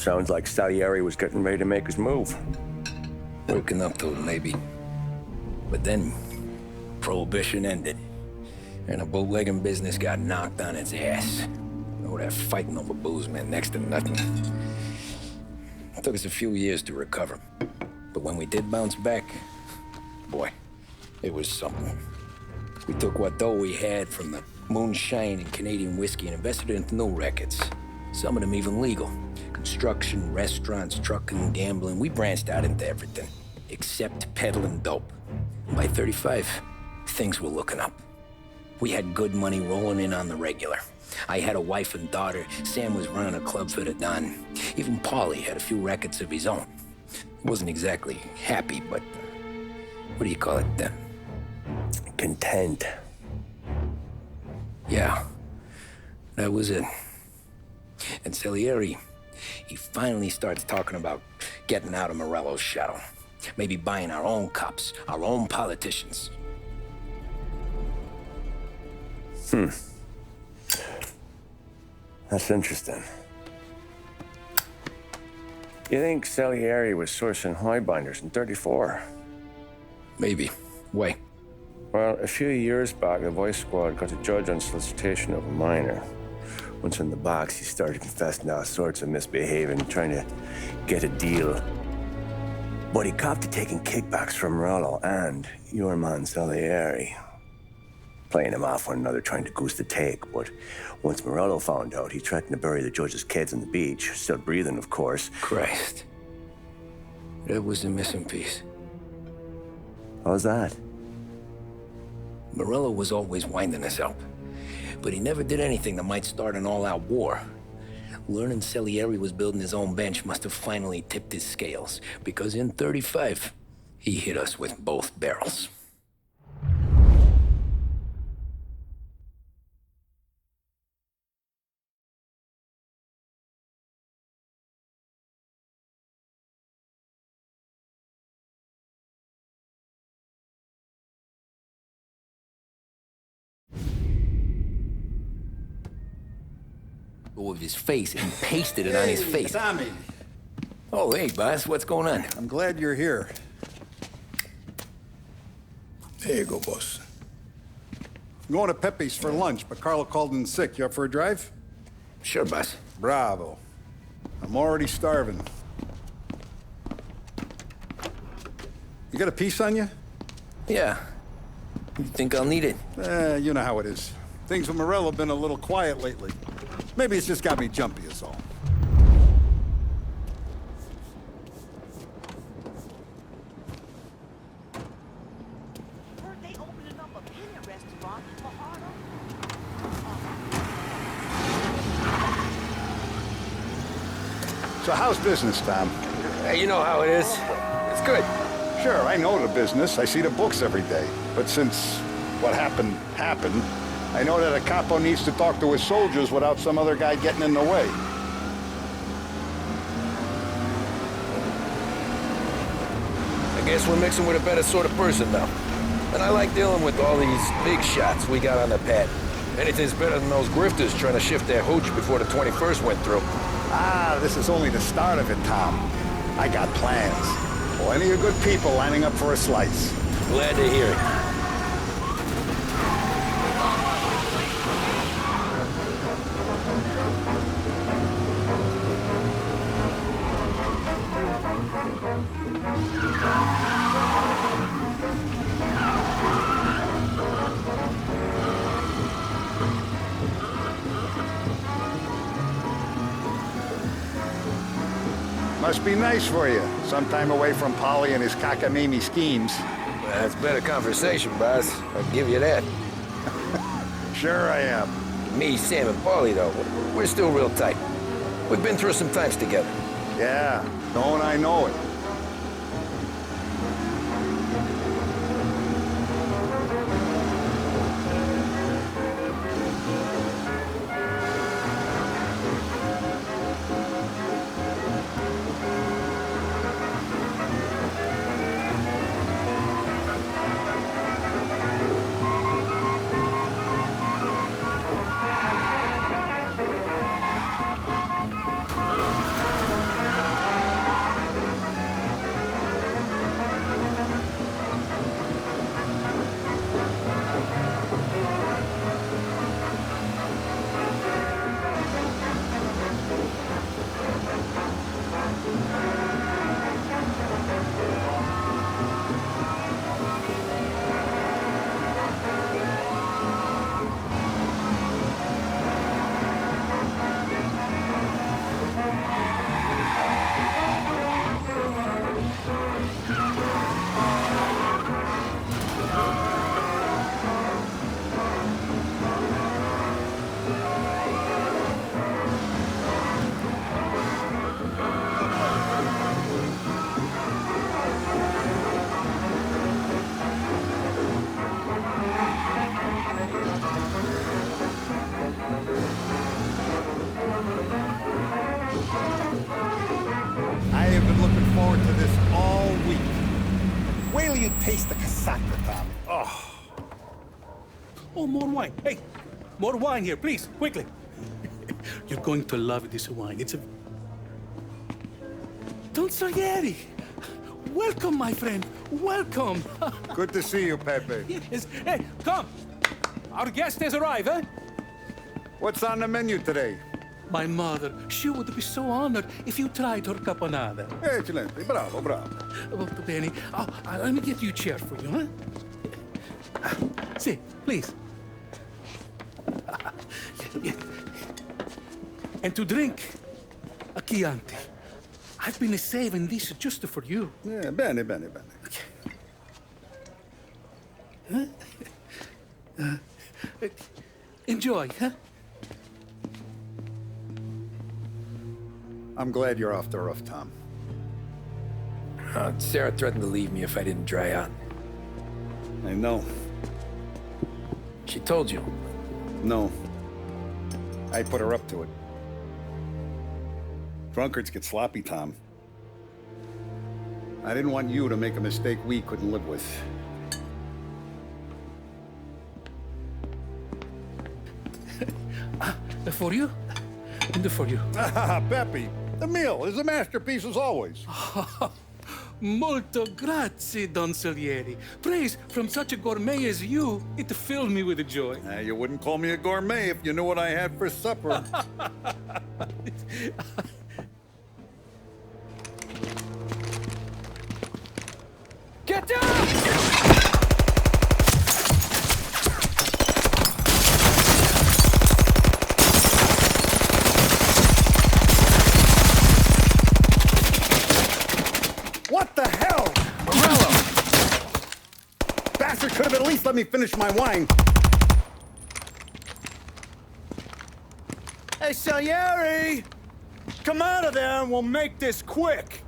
Sounds like Salieri was getting ready to make his move. Working up to it, maybe. But then, Prohibition ended. And the bootlegging business got knocked on its ass. Oh, that fighting over booze meant next to nothing. It took us a few years to recover. But when we did bounce back, boy, it was something. We took what dough we had from the moonshine and Canadian whiskey and invested it into new rackets. Some of them even legal. Construction, restaurants, trucking, gambling. We branched out into everything, except peddling dope. By 35, things were looking up. We had good money rolling in on the regular. I had a wife and daughter. Sam was running a club for the Don. Even Paulie had a few rackets of his own. He wasn't exactly happy, but what do you call it? Content. Yeah, that was it. And Salieri, he finally starts talking about getting out of Morello's shadow. Maybe buying our own cops, our own politicians. That's interesting. You think Salieri was sourcing highbinders in 34? Maybe. Why? Well, a few years back, the Vice Squad got a judge on solicitation of a minor. Once in the box, he started confessing all sorts of misbehaving, trying to get a deal. But he copped to taking kickbacks from Morello and your man Salieri. Playing them off one another, trying to goose the take. But once Morello found out, he threatened to bury the judge's kids on the beach. Still breathing, of course. Christ. That was the missing piece. How's that? Morello was always winding us up. But he never did anything that might start an all-out war. Learning Salieri was building his own bench must have finally tipped his scales. Because in 35, he hit us with both barrels. With his face and pasted it on his face. Tommy. Oh, hey, boss, what's going on? I'm glad you're here. There you go, boss. I'm going to Pepe's for lunch, but Carlo called in sick. You up for a drive? Sure, boss. Bravo. I'm already starving. You got a piece on you? Yeah. You think I'll need it? You know how it is. Things with Morello have been a little quiet lately. Maybe it's just got me jumpy is all. Heard they opening up a penny restaurant for Harlem? So how's business, Tom? Hey, you know how it is. It's good. Sure, I know the business. I see the books every day. But since what happened, I know that a capo needs to talk to his soldiers without some other guy getting in the way. I guess we're mixing with a better sort of person now. And I like dealing with all these big shots we got on the pad. Anything's better than those grifters trying to shift their hooch before the 21st went through. Ah, this is only the start of it, Tom. I got plans. Plenty of good people lining up for a slice. Glad to hear it. Must be nice for you. Some time away from Polly and his cockamamie schemes. That's better conversation, boss. I'll give you that. Sure I am. Me, Sam, and Paulie, though, we're still real tight. We've been through some times together. Yeah, don't I know it. I have been looking forward to this all week. Wait till you taste the casaca, Tom. Oh. Oh, more wine. Hey, more wine here, please, quickly. You're going to love this wine. It's a... Don Salieri! Welcome, my friend. Welcome. Good to see you, Pepe. Yes. Hey, come. Our guest has arrived, eh? What's on the menu today? My mother, she would be so honored if you tried her caponata. Excellent. Bravo, bravo. Molto bene. Oh, let me get you a chair for you, huh? Sit, please. And to drink, a Chianti. I've been saving this just for you. Yeah, bene, bene, bene. Enjoy, huh? I'm glad you're off the roof, Tom. Sarah threatened to leave me if I didn't dry out. I know. She told you. No. I put her up to it. Drunkards get sloppy, Tom. I didn't want you to make a mistake we couldn't live with. For you, and for you. Ah, Pepe, the meal is a masterpiece as always. Molto grazie, Don Salieri. Praise from such a gourmet as you, it filled me with joy. You wouldn't call me a gourmet if you knew what I had for supper. Get down! What the hell? Morello! Bastard could have at least let me finish my wine. Hey, Salieri! Come out of there and we'll make this quick.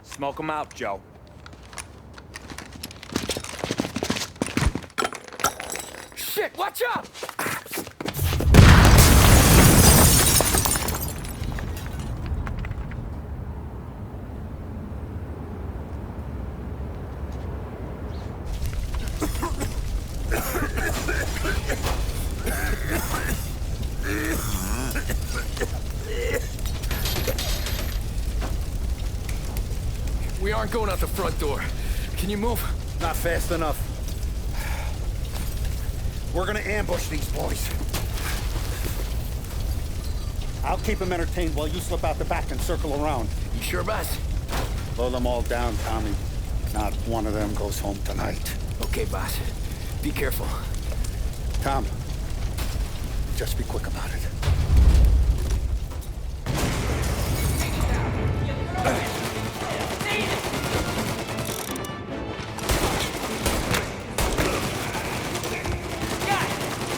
Smoke 'em out, Joe. Shit, watch out! We aren't going out the front door. Can you move? Not fast enough. We're gonna ambush these boys. I'll keep them entertained while you slip out the back and circle around. You sure, boss? Blow them all down, Tommy. Not one of them goes home tonight. Okay, boss. Be careful. Tom, just be quick about it.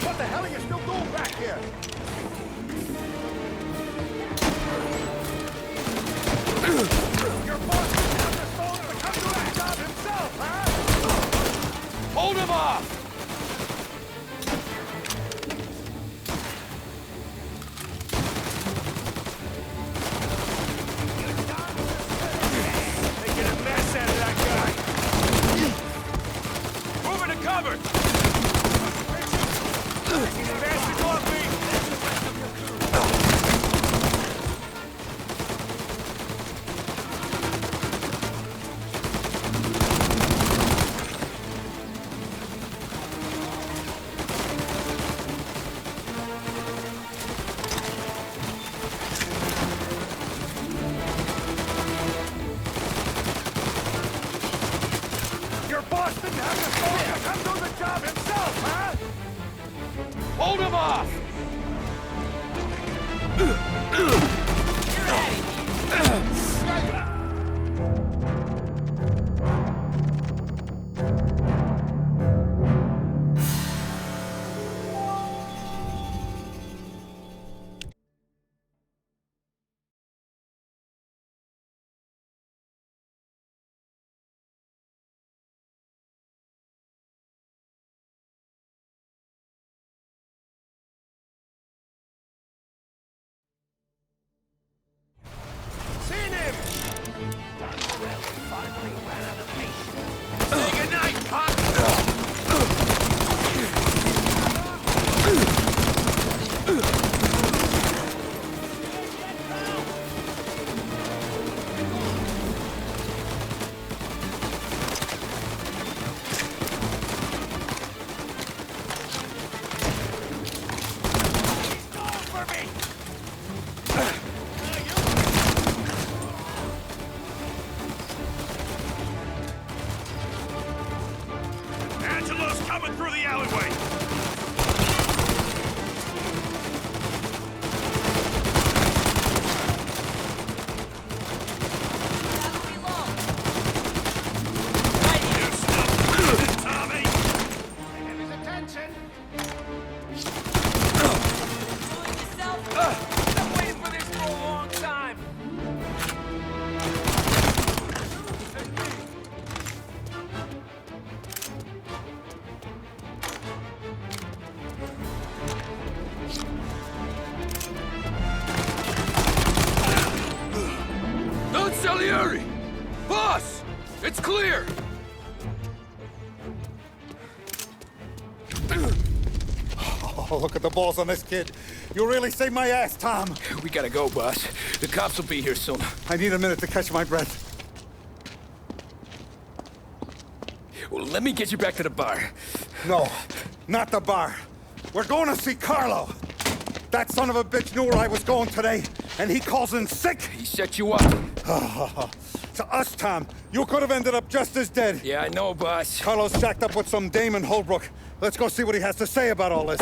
What the hell are you still doing back here? Your boss didn't have the soul to come to that job himself, huh? Hold him off! Making a mess out of that guy. Moving to cover. Bastard off me. Your boss didn't have the soul to come do the job himself, huh? Hold him off! coming through the alleyway! You still Tommy? Have his attention. I've waited for this for a long time! Don Salieri! Boss! It's clear! Oh, look at the balls on this kid. You really saved my ass, Tom. We gotta go, boss. The cops will be here soon. I need a minute to catch my breath. Well, let me get you back to the bar. No, not the bar. We're going to see Carlo. That son of a bitch knew where I was going today, and he calls in sick. He set you up. To us, Tom, you could have ended up just as dead. Yeah, I know, boss. Carlo's jacked up with some dame in Holbrook. Let's go see what he has to say about all this.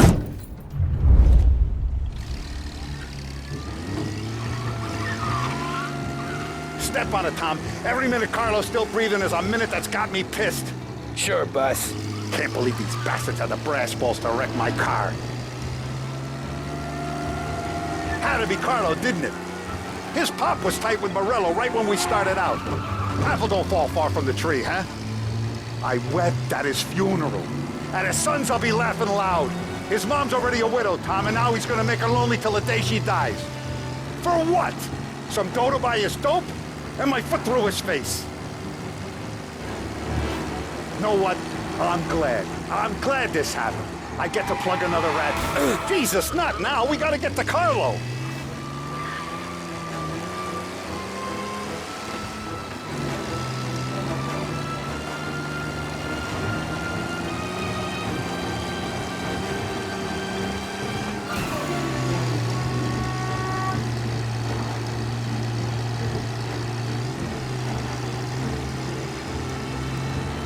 Step on it, Tom. Every minute Carlo's still breathing is a minute that's got me pissed. Sure, boss. Can't believe these bastards had the brass balls to wreck my car. Had to be Carlo, didn't it? His pop was tight with Morello right when we started out. Apple don't fall far from the tree, huh? I wept at his funeral. At his son's, I'll be laughing loud. His mom's already a widow, Tom, and now he's gonna make her lonely till the day she dies. For what? Some dough to buy his dope? And my foot through his face. Know what? I'm glad. I'm glad this happened. I get to plug another rat. Jesus, not now. We gotta get to Carlo.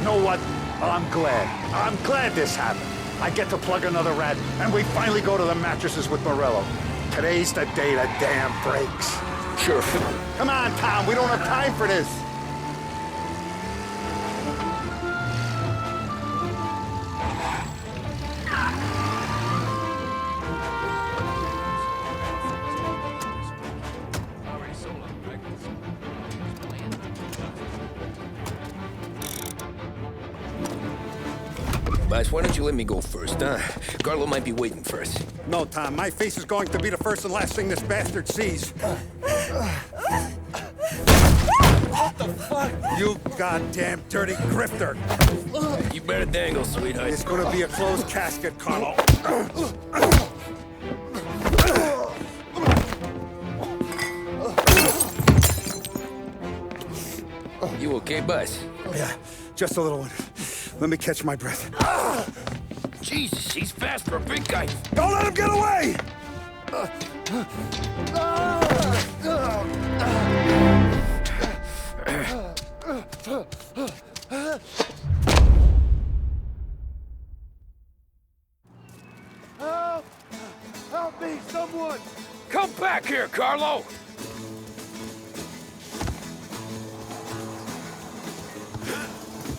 Know what? I'm glad. I'm glad this happened. I get to plug another rat, and we finally go to the mattresses with Morello. Today's the day the dam breaks. Sure. Come on, Tom. We don't have time for this. Boss, why don't you let me go first, huh? Carlo might be waiting for us. No, Tom, my face is going to be the first and last thing this bastard sees. What the fuck? You goddamn dirty grifter. You better dangle, sweetheart. It's gonna be a closed casket, Carlo. You okay, boss? Yeah, just a little one. Let me catch my breath. Jesus, he's fast for a big guy. Don't let him get away! Help! Help me, someone! Come back here, Carlo!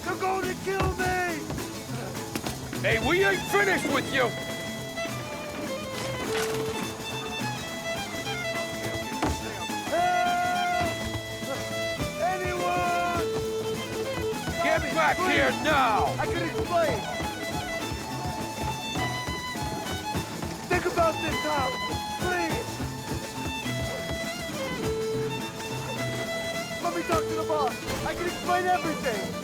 They're going to kill me! Hey, we ain't finished with you! Help! Anyone! Get back here now! I can explain. Think about this, Tom. Please. Let me talk to the boss. I can explain everything.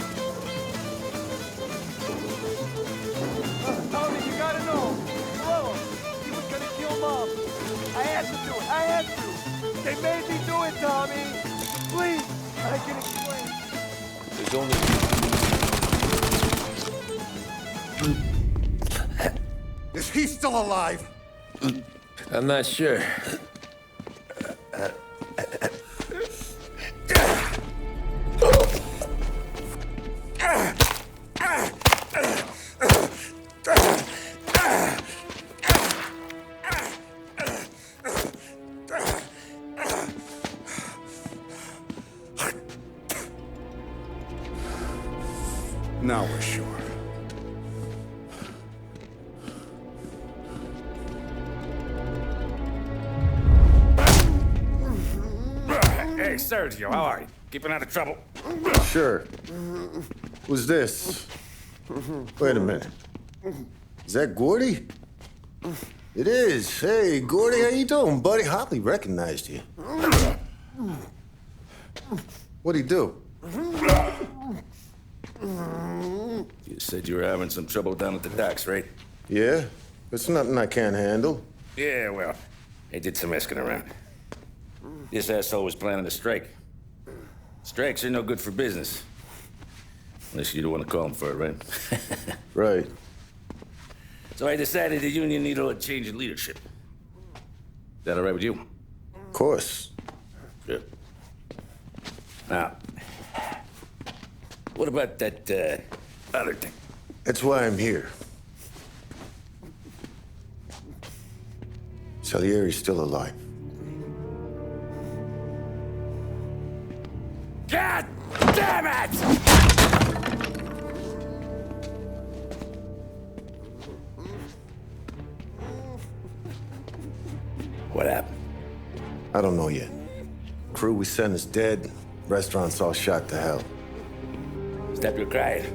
Tony, you gotta know. Morello, he was gonna kill Mom. I had to do it. I had to. They made me do it, Tommy. Please, I can explain. There's only... Is he still alive? I'm not sure. Hey, Sergio, how are you? Keeping out of trouble? Sure. Who's this? Wait a minute. Is that Gordy? It is. Hey, Gordy, how you doing, buddy? Hardly recognized you. What'd he do? You said you were having some trouble down at the docks, right? Yeah? It's nothing I can't handle. Yeah, well, they did some asking around. This asshole was planning a strike. Strikes are no good for business. Unless you don't want to call him for it, right? Right. So I decided the union needed a change in leadership. Is that all right with you? Of course. Good. Now, what about that, other thing? That's why I'm here. Salieri's still alive. God damn it! What happened? I don't know yet. Crew we sent is dead. Restaurant's all shot to hell. Stop your crying.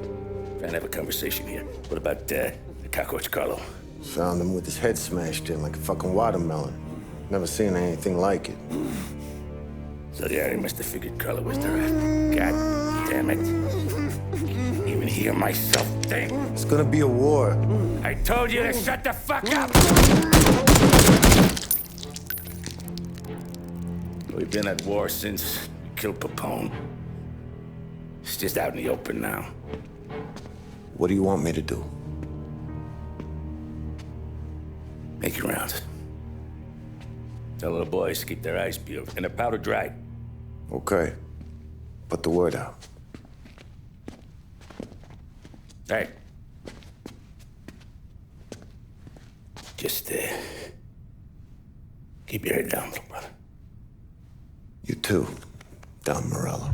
Trying to have a conversation here. What about, the cockroach Carlo? Found him with his head smashed in like a fucking watermelon. Never seen anything like it. So yeah, he must have figured Carlo was the rat. God damn it. Can't even hear myself think. It's gonna be a war. I told you to shut the fuck up! We've been at war since we killed Papone. It's just out in the open now. What do you want me to do? Make your rounds. Tell little boys to keep their eyes peeled and their powder dry. Okay. Put the word out. Hey. Just, keep your head down, little brother. You too, Don Morello.